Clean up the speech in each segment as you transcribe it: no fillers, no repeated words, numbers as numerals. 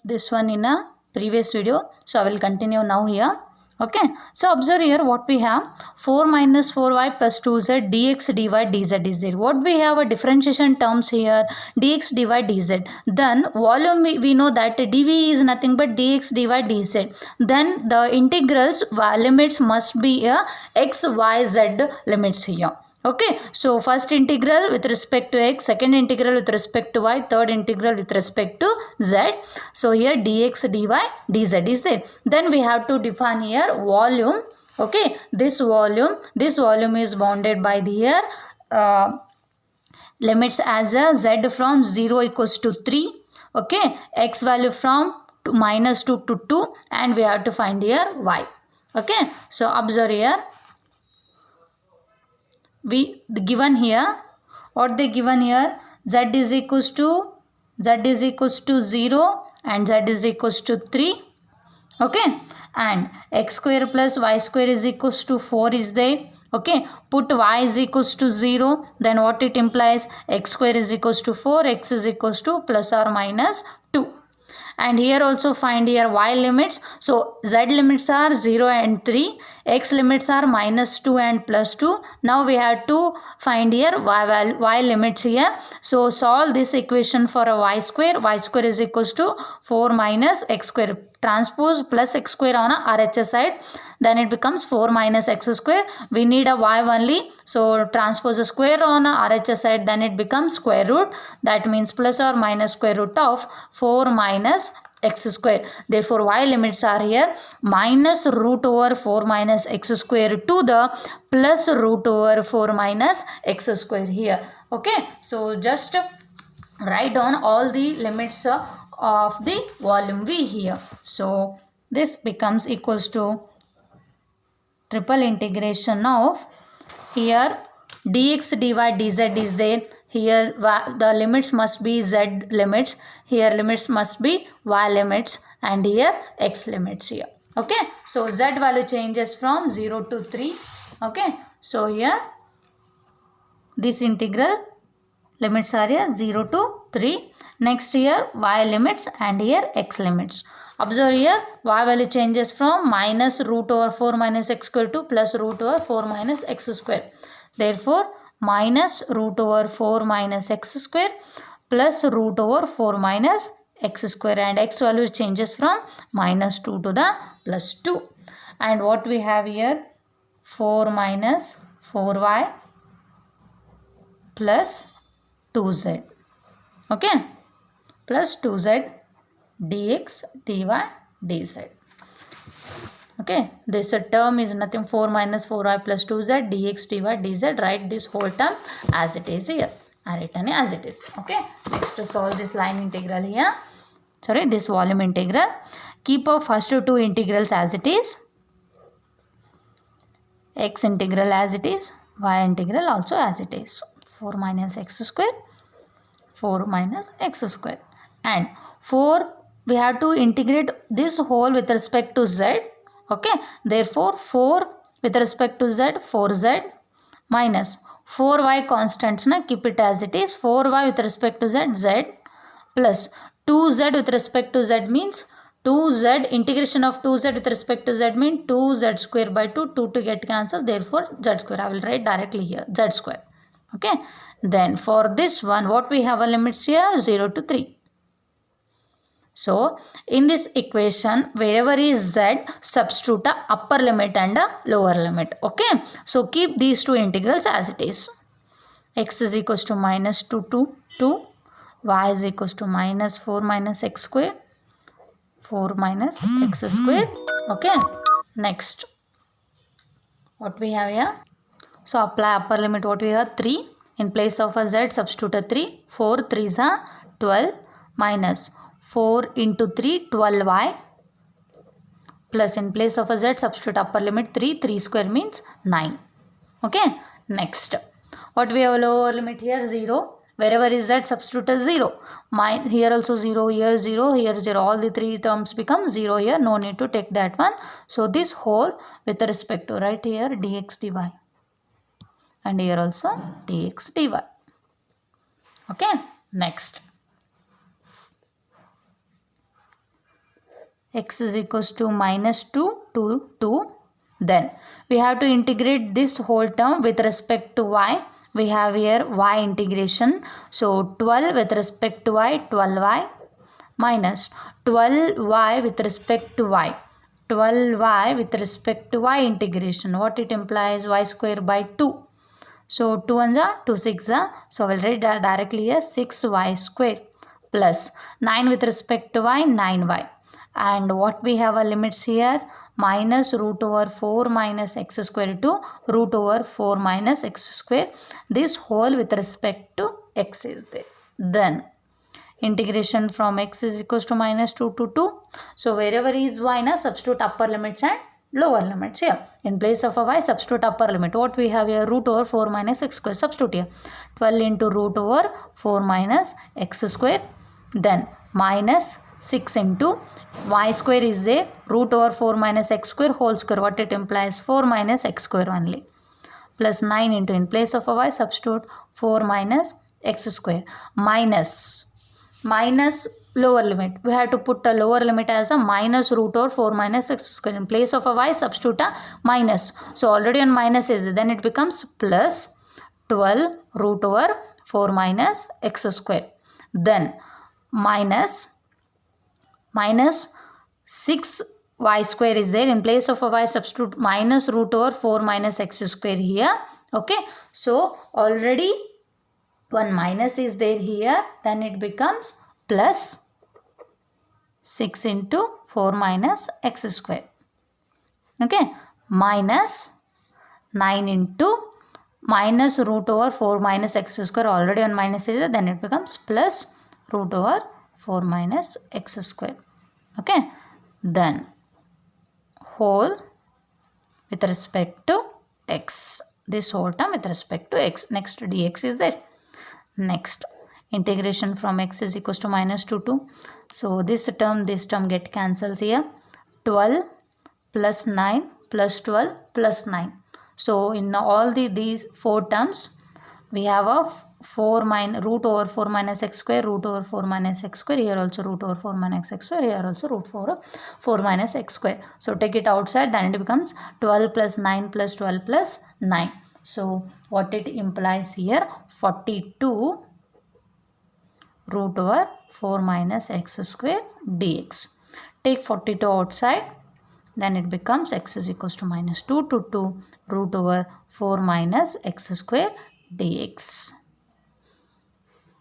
this one in a previous video, so I will continue now here. Okay, so observe here what we have. 4 minus 4y plus 2z dx dy dz is there. What we have a differentiation terms here, dx dy dz. Then volume we know that dv is nothing but dx dy dz. Then the integrals limits must be a x y z limits here. Okay, so first integral with respect to x, second integral with respect to y, third integral with respect to z. So here dx dy dz is there. Then we have to define here volume. Okay, this volume is bounded by the here limits as a z from 0 equals to 3. Okay, x value from minus 2 to 2, and we have to find here y. Okay, so observe here. Given here, what they given here, z is equals to 0 and z is equals to 3. Okay, and x square plus y square is equals to 4 is there. Okay, put y is equals to 0, then what it implies, x square is equals to 4, x is equals to plus or minus 2. And here also find here y limits. So z limits are 0 and 3, x limits are minus 2 and plus 2. Now we have to find here y limits here. So solve this equation for a y square is equals to 4 minus x square, transpose plus x square on a RHS side, then it becomes 4 minus x square. We need a y only, so transpose a square on a RHS side, then it becomes square root. That means plus or minus square root of 4 minus x square. Therefore y limits are here minus root over 4 minus x square to the plus root over 4 minus x square here. Okay, so just write down all the limits of the volume V here. So this becomes equals to triple integration of here dx dy dz is there. Here the limits must be z limits, here limits must be y limits, and here x limits here. Okay, so z value changes from 0 to 3. Okay, so here this integral limits are here 0 to 3. Next here y limits and here x limits. Observe here y value changes from minus root over 4 minus x square to plus root over 4 minus x square. Therefore minus root over 4 minus x square plus root over 4 minus x square, and x value changes from minus 2 to the plus 2. And what we have here, 4 minus 4y plus 2z. Okay, plus 2z dx dy dz. Okay, this term is nothing, 4 minus 4y plus 2z dx dy dz. Write this whole term as it is here. I written as it is. Okay, next to solve this line integral here. Sorry, this volume integral. Keep our first two integrals as it is. X integral as it is, y integral also as it is. 4 minus x square, 4 minus x square. And 4, we have to integrate this whole with respect to z. Okay, therefore 4 with respect to z, 4z minus 4y constants, na, keep it as it is, 4y with respect to z, z plus 2z with respect to z means 2z, integration of 2z with respect to z means 2z square by 2, 2 to get cancelled, therefore z square. I will write directly here, z square. Okay, then for this one, what we have a limits here, 0 to 3. So in this equation, wherever is z, substitute a upper limit and a lower limit. Okay, so keep these two integrals as it is. X is equals to minus 2 to 2, y is equals to minus 4 minus x square, 4 minus x square. Okay, next what we have here, so apply upper limit. What we have, 3, in place of a z substitute a 3, 4 3s are 12 minus 4 into 3, 12y, plus in place of a z substitute upper limit 3, 3 square means 9. Okay, next what we have, lower limit here 0, wherever is z substitute as 0, here also 0, here 0, here 0, all the three terms become 0 here, no need to take that one. So this whole with respect to, right here dx dy, and here also dx dy. Okay, next x is equals to minus 2 to 2. Then we have to integrate this whole term with respect to y. We have here y integration. So 12 with respect to y, 12y minus 12y with respect to y. 12y with respect to y integration. What it implies? Y square by 2. So 2 1 are 2 6 are. So I will write directly here 6y square plus 9 with respect to y, 9y. And what we have a limits here? Minus root over 4 minus x square to root over 4 minus x square. This whole with respect to x is there. Then integration from x is equals to minus 2 to 2. So wherever is y, na, substitute upper limits and lower limits here. In place of a y, substitute upper limit. What we have here? Root over 4 minus x square. Substitute here. 12 into root over 4 minus x square. Then minus 6 into y square is there. Root over 4 minus x square whole square. What it implies? 4 minus x square only. Plus 9 into, in place of a y, substitute 4 minus x square. Minus lower limit. We have to put a lower limit as a minus root over 4 minus x square. In place of a y, substitute a minus. So already on minus is there. Then it becomes plus 12 root over 4 minus x square. Then minus 6 y square is there. In place of a y, substitute minus root over 4 minus x square here. Okay. So already one minus is there here. Then it becomes plus 6 into 4 minus x square. Okay. Minus 9 into minus root over 4 minus x square. Already on minus is there. Then it becomes plus root over 4 minus x square. Okay. Then whole with respect to x. This whole term with respect to x. Next dx is there. Next integration from x is equals to minus 2 to. So this term get cancels here. 12 plus 9 plus 12 plus 9. So in all these four terms we have a 4 minus root over 4 minus x square, root over 4 minus x square, here also root over 4 minus x square, here also root over 4 minus x square. So take it outside, then it becomes 12 plus 9 plus 12 plus 9. So what it implies here? 42 root over 4 minus x square dx. Take 42 outside, then it becomes x is equals to minus 2 to 2 root over 4 minus x square dx.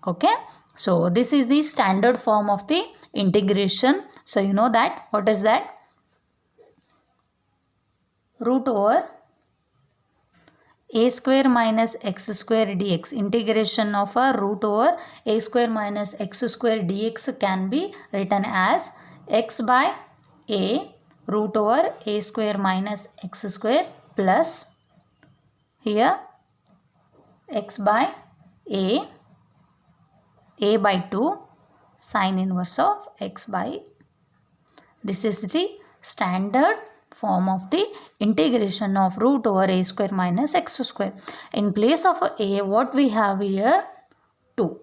Okay. So this is the standard form of the integration. So you know that. What is that? Root over a square minus x square dx. Integration of a root over a square minus x square dx can be written as x by a root over a square minus x square plus here x by a by 2 sine inverse of x by. This is the standard form of the integration of root over a square minus x square. In place of a, what we have here? 2.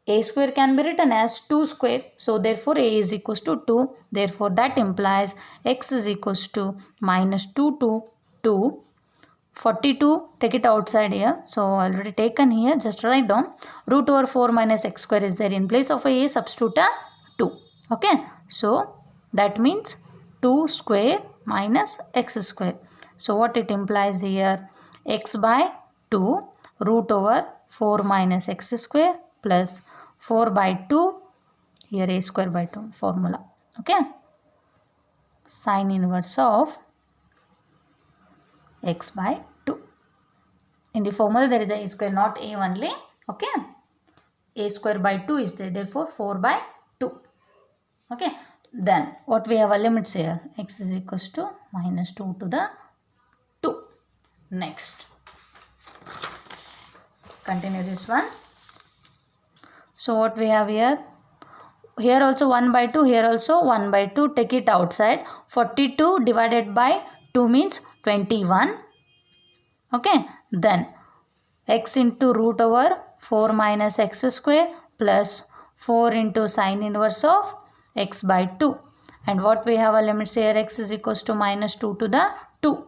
A square can be written as 2 square. So therefore a is equals to 2. Therefore that implies x is equals to minus 2 to 2. 42, take it outside here. So already taken here, just write down. Root over 4 minus x square is there. In place of a substitute a 2. Okay. So that means 2 square minus x square. So what it implies here? X by 2 root over 4 minus x square plus 4 by 2. Here a square by 2 formula. Okay. Sine inverse of x by 2. In the formula there is a square, not a only. Okay. A square by 2 is there. Therefore 4 by 2. Okay. Then what we have a limits here? X is equals to minus 2 to the 2. Next. Continue this one. So what we have here? Here also 1 by 2. Here also 1 by 2. Take it outside. 42 divided by 2 means 21. Okay. Then x into root over 4 minus x square plus 4 into sine inverse of x by 2. and what we have a limits here, x is equals to minus 2 to the 2.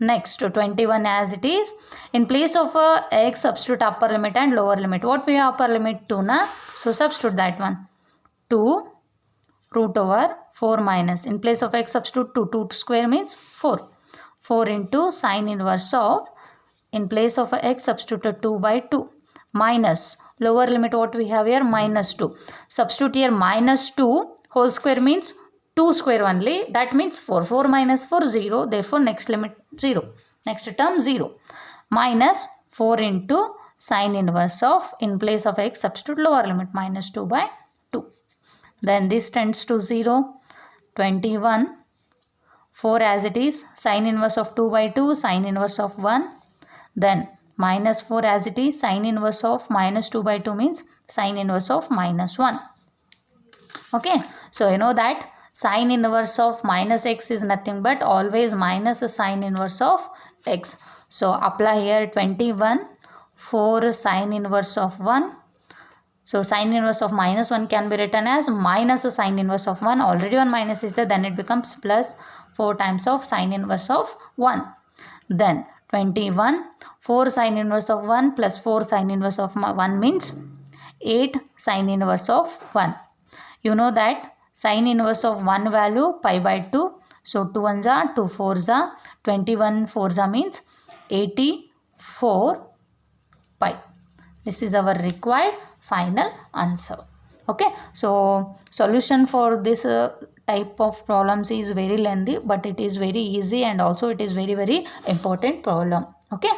Next, 21 as it is. In place of x, substitute upper limit and lower limit. What we have upper limit 2 na? So substitute that one. 2 root over 4 minus. In place of x, substitute 2. 2 square means 4. 4 into sine inverse of, in place of x, substitute 2 by 2. Minus, lower limit what we have here, minus 2. Substitute here minus 2 whole square means 2 square only, that means 4. 4 minus 4, 0, therefore next limit 0. Next term 0. Minus 4 into sine inverse of, in place of x, substitute lower limit, minus 2 by 2. Then this tends to 0. 21. 4 as it is, sine inverse of 2 by 2, sine inverse of 1. Then minus 4 as it is, sine inverse of minus 2 by 2 means sine inverse of minus 1. Okay, so you know that sine inverse of minus x is nothing but always minus a sine inverse of x. So apply here 21, 4 sine inverse of 1. So sine inverse of minus 1 can be written as minus a sine inverse of 1. Already 1 minus is there, then it becomes plus 4 times of sine inverse of 1. Then 21, 4 sine inverse of 1 plus 4 sine inverse of 1 means 8 sine inverse of 1. You know that sine inverse of 1 value pi by 2. So 2 1s are 2 4s are 21 4s are means 84 pi. This is our required final answer. Okay, so solution for this type of problems is very lengthy, but it is very easy and also it is very important problem. Okay.